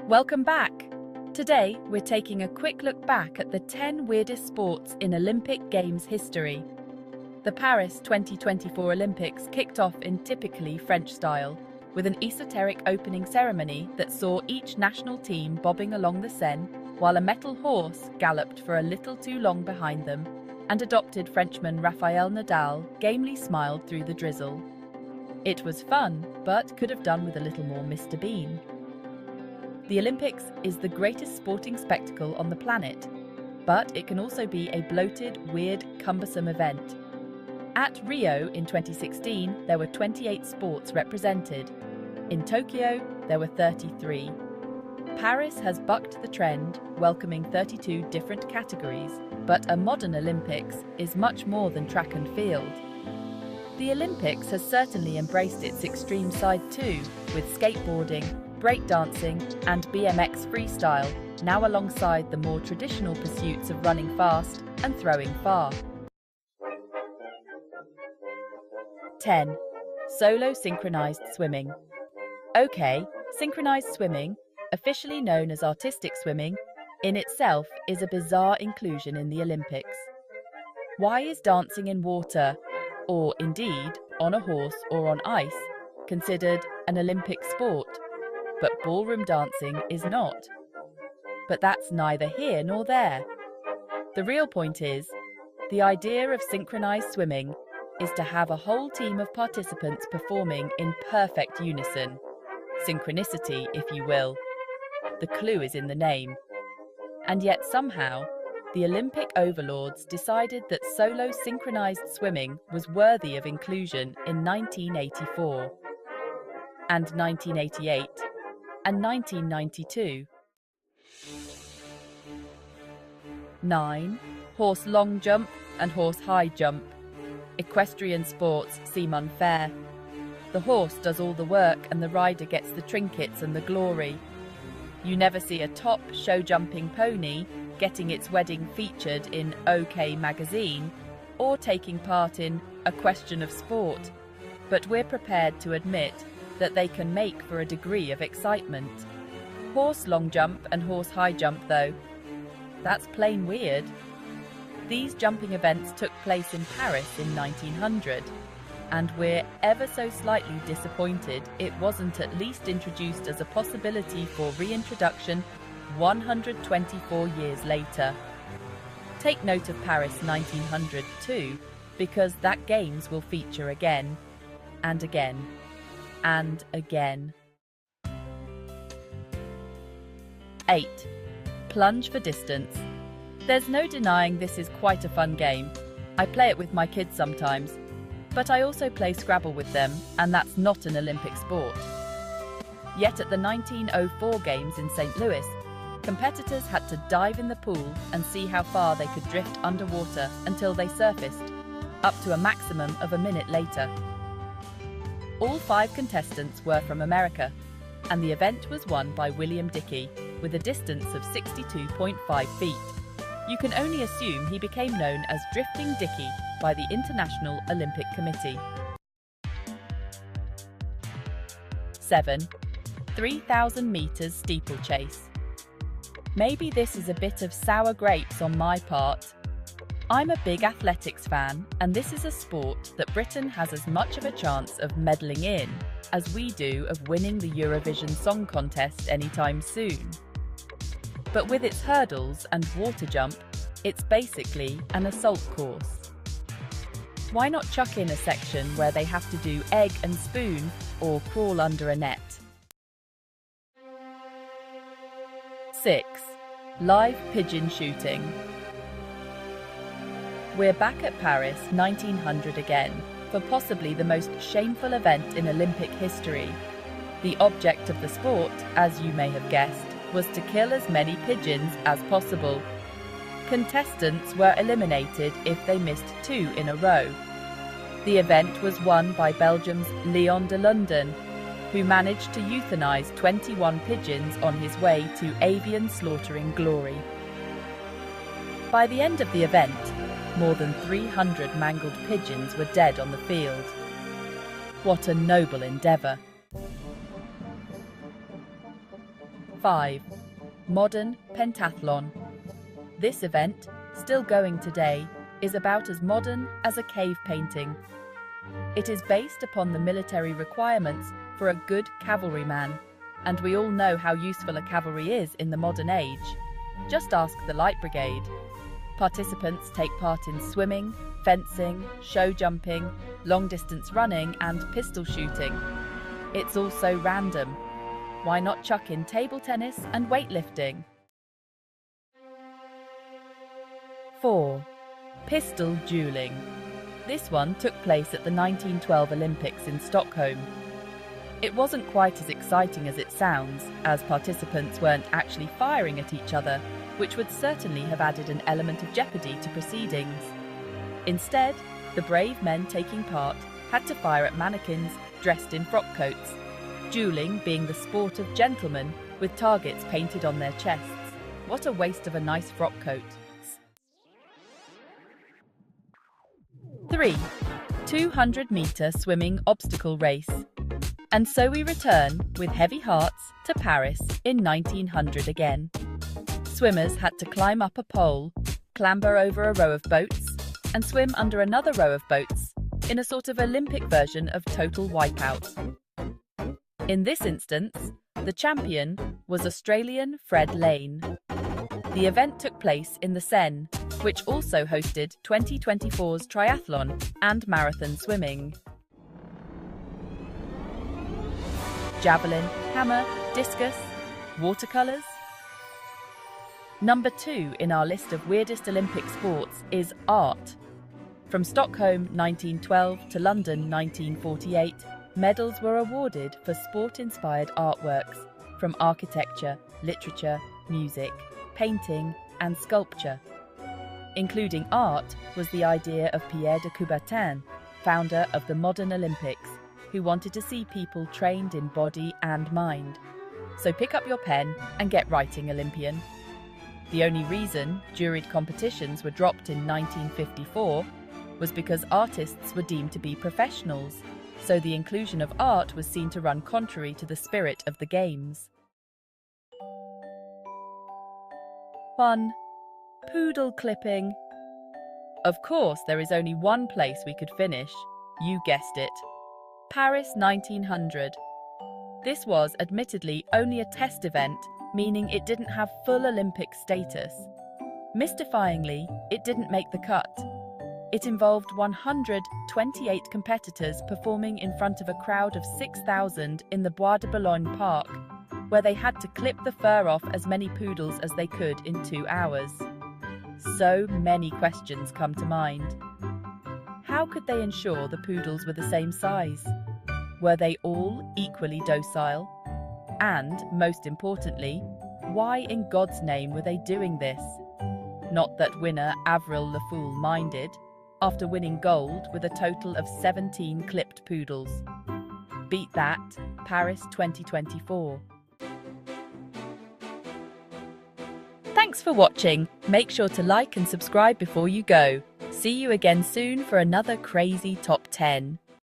Welcome back! Today, we're taking a quick look back at the 10 weirdest sports in Olympic Games history. The Paris 2024 Olympics kicked off in typically French style, with an esoteric opening ceremony that saw each national team bobbing along the Seine, while a metal horse galloped for a little too long behind them, and adopted Frenchman Rafael Nadal gamely smiled through the drizzle. It was fun, but could have done with a little more Mr. Bean. The Olympics is the greatest sporting spectacle on the planet, but it can also be a bloated, weird, cumbersome event. At Rio in 2016, there were 28 sports represented. In Tokyo, there were 33. Paris has bucked the trend, welcoming 32 different categories, but a modern Olympics is much more than track and field. The Olympics has certainly embraced its extreme side too, with skateboarding, breakdancing and BMX freestyle, now alongside the more traditional pursuits of running fast and throwing far. 10. Solo synchronized swimming. Okay, synchronized swimming, officially known as artistic swimming, in itself is a bizarre inclusion in the Olympics. Why is dancing in water, or indeed on a horse or on ice, considered an Olympic sport, but ballroom dancing is not? But that's neither here nor there. The real point is, the idea of synchronized swimming is to have a whole team of participants performing in perfect unison. Synchronicity, if you will. The clue is in the name. And yet somehow, the Olympic overlords decided that solo synchronized swimming was worthy of inclusion in 1984, and 1988, and 1992. 9. Horse long jump and horse high jump. Equestrian sports seem unfair. The horse does all the work and the rider gets the trinkets and the glory. You never see a top show-jumping pony getting its wedding featured in OK magazine or taking part in A Question of Sport, but we're prepared to admit that they can make for a degree of excitement. Horse long jump and horse high jump, though, that's plain weird. These jumping events took place in Paris in 1900, and we're ever so slightly disappointed it wasn't at least introduced as a possibility for reintroduction 124 years later. Take note of Paris 1900 too, because that Games will feature again, and again, and again. 8. Plunge for distance. There's no denying this is quite a fun game. I play it with my kids sometimes, but I also play Scrabble with them, and that's not an Olympic sport. Yet at the 1904 Games in St. Louis, competitors had to dive in the pool and see how far they could drift underwater until they surfaced, up to a maximum of a minute later. All 5 contestants were from America, and the event was won by William Dickey with a distance of 62.5 feet. You can only assume he became known as Drifting Dickey by the International Olympic Committee. 7. 3,000 meters steeplechase. Maybe this is a bit of sour grapes on my part. I'm a big athletics fan, and this is a sport that Britain has as much of a chance of meddling in as we do of winning the Eurovision Song Contest anytime soon. But with its hurdles and water jump, it's basically an assault course. Why not chuck in a section where they have to do egg and spoon or crawl under a net? 6. Live pigeon shooting. We're back at Paris 1900 again, for possibly the most shameful event in Olympic history. The object of the sport, as you may have guessed, was to kill as many pigeons as possible. Contestants were eliminated if they missed 2 in a row. The event was won by Belgium's Leon de London, who managed to euthanize 21 pigeons on his way to avian slaughtering glory. By the end of the event, more than 300 mangled pigeons were dead on the field. What a noble endeavour! 5. Modern pentathlon. This event, still going today, is about as modern as a cave painting. It is based upon the military requirements for a good cavalryman, and we all know how useful a cavalry is in the modern age. Just ask the Light Brigade. Participants take part in swimming, fencing, show jumping, long-distance running and pistol shooting. It's also random. Why not chuck in table tennis and weightlifting? 4. Pistol dueling. This one took place at the 1912 Olympics in Stockholm. It wasn't quite as exciting as it sounds, as participants weren't actually firing at each other, which would certainly have added an element of jeopardy to proceedings. Instead, the brave men taking part had to fire at mannequins dressed in frock coats, dueling being the sport of gentlemen with targets painted on their chests. What a waste of a nice frock coat. 3. 200-metre swimming obstacle race. And so we return, with heavy hearts, to Paris in 1900 again. Swimmers had to climb up a pole, clamber over a row of boats, and swim under another row of boats, in a sort of Olympic version of Total Wipeout. In this instance, the champion was Australian Fred Lane. The event took place in the Seine, which also hosted 2024's triathlon and marathon swimming. Javelin, hammer, discus, watercolours. Number 2 in our list of weirdest Olympic sports is art. From Stockholm 1912 to London 1948, medals were awarded for sport-inspired artworks from architecture, literature, music, painting and sculpture. Including art was the idea of Pierre de Coubertin, founder of the modern Olympics, who wanted to see people trained in body and mind. So pick up your pen and get writing, Olympian. The only reason juried competitions were dropped in 1954 was because artists were deemed to be professionals, so the inclusion of art was seen to run contrary to the spirit of the Games. 1. Poodle clipping. Of course, there is only one place we could finish. You guessed it. Paris 1900. This was admittedly only a test event, meaning it didn't have full Olympic status. Mystifyingly, it didn't make the cut. It involved 128 competitors performing in front of a crowd of 6,000 in the Bois de Boulogne Park, where they had to clip the fur off as many poodles as they could in 2 hours. So many questions come to mind. How could they ensure the poodles were the same size? Were they all equally docile? And, most importantly, why in God's name were they doing this? Not that winner Avril Lafool minded, after winning gold with a total of 17 clipped poodles. Beat that, Paris 2024. Thanks for watching. Make sure to like and subscribe before you go. See you again soon for another crazy top 10.